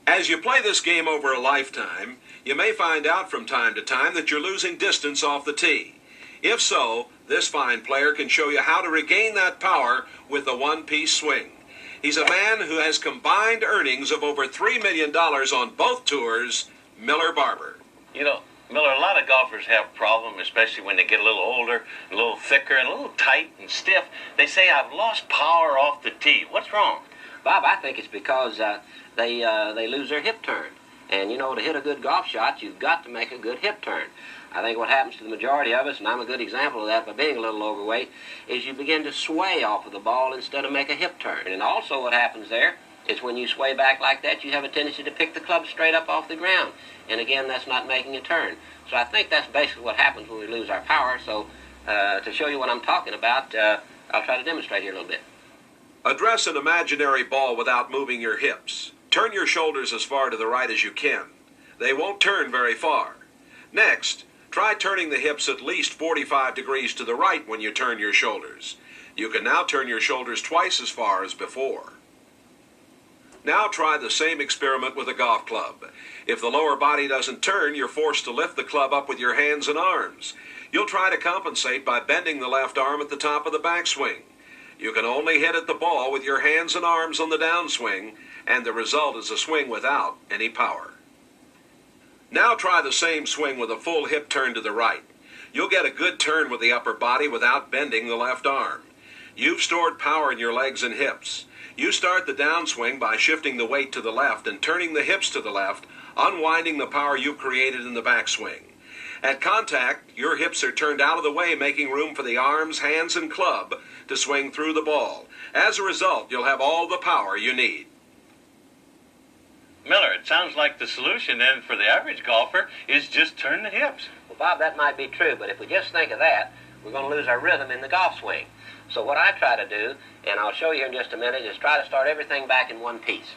As you play this game over a lifetime, you may find out from time to time that you're losing distance off the tee. If so, this fine player can show you how to regain that power with the one-piece swing. He's a man who has combined earnings of over $3 million on both tours, Miller Barber. You know, Miller, a lot of golfers have a problem, especially when they get a little older, a little thicker, and a little tight and stiff. They say, I've lost power off the tee. What's wrong? Bob, I think it's because they lose their hip turn. And, you know, to hit a good golf shot, you've got to make a good hip turn. I think what happens to the majority of us, and I'm a good example of that by being a little overweight, is you begin to sway off of the ball instead of make a hip turn. And also what happens there is when you sway back like that, you have a tendency to pick the club straight up off the ground. And again, that's not making a turn. So I think that's basically what happens when we lose our power. So to show you what I'm talking about, I'll try to demonstrate here a little bit. Address an imaginary ball without moving your hips. Turn your shoulders as far to the right as you can. They won't turn very far. Next, try turning the hips at least 45 degrees to the right when you turn your shoulders. You can now turn your shoulders twice as far as before. Now try the same experiment with a golf club. If the lower body doesn't turn, you're forced to lift the club up with your hands and arms. You'll try to compensate by bending the left arm at the top of the backswing. You can only hit at the ball with your hands and arms on the downswing, and the result is a swing without any power. Now try the same swing with a full hip turn to the right. You'll get a good turn with the upper body without bending the left arm. You've stored power in your legs and hips. You start the downswing by shifting the weight to the left and turning the hips to the left, unwinding the power you created in the backswing. At contact, your hips are turned out of the way, making room for the arms, hands, and club to swing through the ball. As a result, you'll have all the power you need. Miller, it sounds like the solution then for the average golfer is just turn the hips. Well, Bob, that might be true, but if we just think of that, we're going to lose our rhythm in the golf swing. So what I try to do, and I'll show you in just a minute, is try to start everything back in one piece.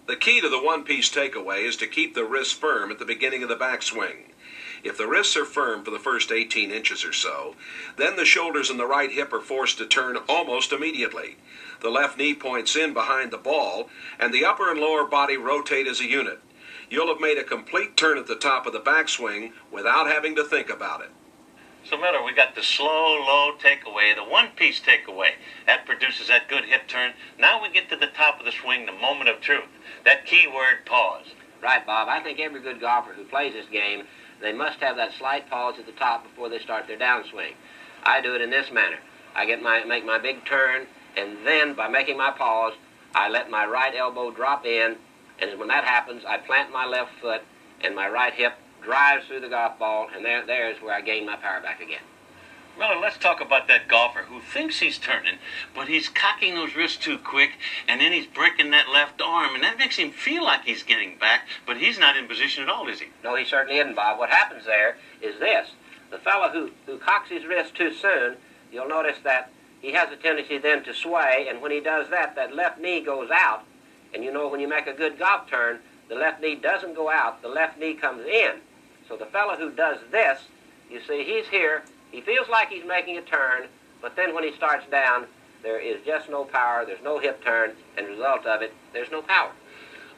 The key to the one-piece takeaway is to keep the wrists firm at the beginning of the backswing. If the wrists are firm for the first 18 inches or so, then the shoulders and the right hip are forced to turn almost immediately. The left knee points in behind the ball, and the upper and lower body rotate as a unit. You'll have made a complete turn at the top of the backswing without having to think about it. So, Miller, we got the slow, low takeaway, the one-piece takeaway. That produces that good hip turn. Now we get to the top of the swing, the moment of truth. That key word, pause. Right, Bob. I think every good golfer who plays this game, they must have that slight pause at the top before they start their downswing. I do it in this manner. I make my big turn, and then by making my pause, I let my right elbow drop in, and when that happens, I plant my left foot, and my right hip drives through the golf ball, and there's where I gain my power back again. Miller, let's talk about that golfer who thinks he's turning, but he's cocking those wrists too quick, and then he's breaking that left arm, and that makes him feel like he's getting back, but he's not in position at all, is he? No, he certainly isn't, Bob. What happens there is this. The fellow who cocks his wrist too soon, you'll notice that he has a tendency then to sway, and when he does that, that left knee goes out, and you know when you make a good golf turn, the left knee doesn't go out, the left knee comes in. So the fellow who does this, you see, he's here, he feels like he's making a turn, but then when he starts down, there is just no power, there's no hip turn, and as a result of it, there's no power.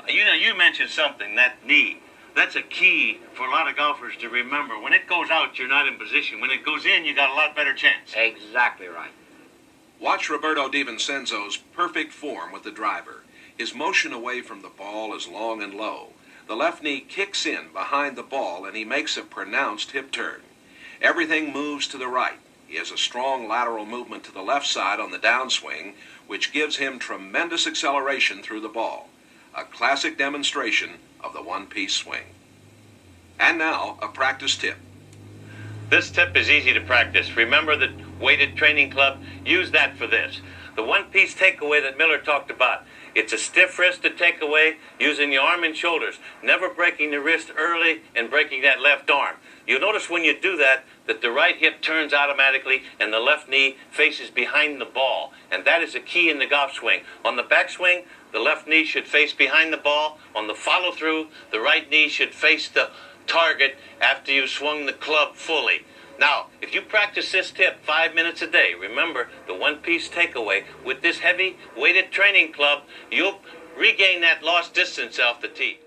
You know, you mentioned something, that knee. That's a key for a lot of golfers to remember. When it goes out, you're not in position. When it goes in, you got a lot better chance. Exactly right. Watch Roberto DiVincenzo's perfect form with the driver. His motion away from the ball is long and low. The left knee kicks in behind the ball, and he makes a pronounced hip turn. Everything moves to the right. He has a strong lateral movement to the left side on the downswing, which gives him tremendous acceleration through the ball. A classic demonstration of the one-piece swing. And now, a practice tip. This tip is easy to practice. Remember the weighted training club? Use that for this. The one-piece takeaway that Miller talked about. It's a stiff wrist to take away using the arm and shoulders, never breaking the wrist early and breaking that left arm. You'll notice when you do that the right hip turns automatically and the left knee faces behind the ball. And that is a key in the golf swing. On the backswing, the left knee should face behind the ball. On the follow-through, the right knee should face the target after you've swung the club fully. Now, if you practice this tip 5 minutes a day, remember the one-piece takeaway, with this heavy weighted training club, you'll regain that lost distance off the tee.